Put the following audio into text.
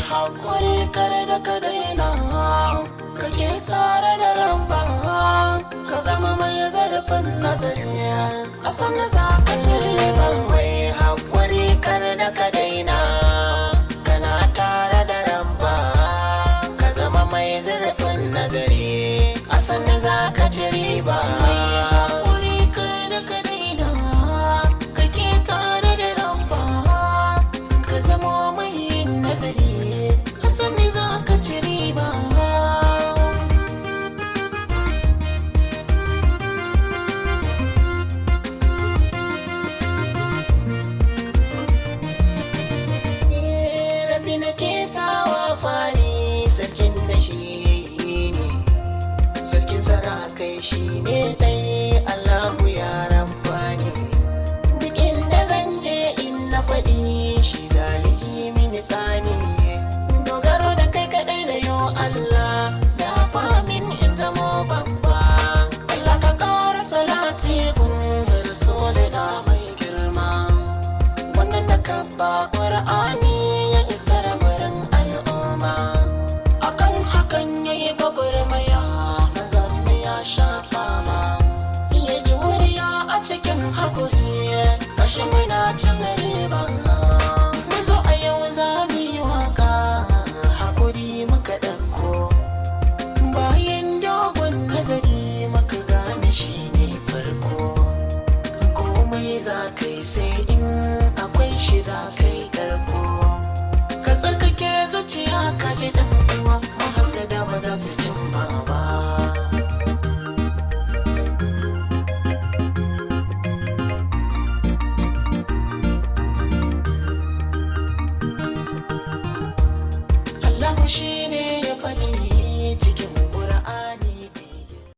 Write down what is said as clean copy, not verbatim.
haƙuri kare da ka daina, kake tsare da ramba, ka zama mai zarafin nazari, a sannan za ka cire ban. Wai haƙuri kare da ka daina, kana tare da ramba, ka zama mai zarafin nazari, a sannan za ka cire ba. Haƙuri kare da ka daina, kake tare da ramba, ka zama mai nazari, a sannan za ka cire ba. Sawa fari sarkin da shi ne, sarkin sarakai shi ne dai Allahu ya rabbani. Duk inda zan je in na faɗi shi zaliki mini tsani, dogaro da kai kaɗai da yo Allah, da famin in zamo babba. Allah ka ƙara salati gun rasulina mai girma, wannan da ka ba Qur'ani ya isa da gurin al'umma. Akan hakan ya yi gwagwarmaya, manzan ya sha fama, ya ji wuriya a cikin haƙuri, kashe muna cin riba. Mun zo a yau za mu yi waka, haƙuri muka ɗauko, bayan dogon nazari muka gane shi ne farko. Komai za ka yi sai in akwai shi za ka yi karko, ka tsarkake zuciya ka ji dan uwa, mahasada ba za su cimma ba. Allahu shi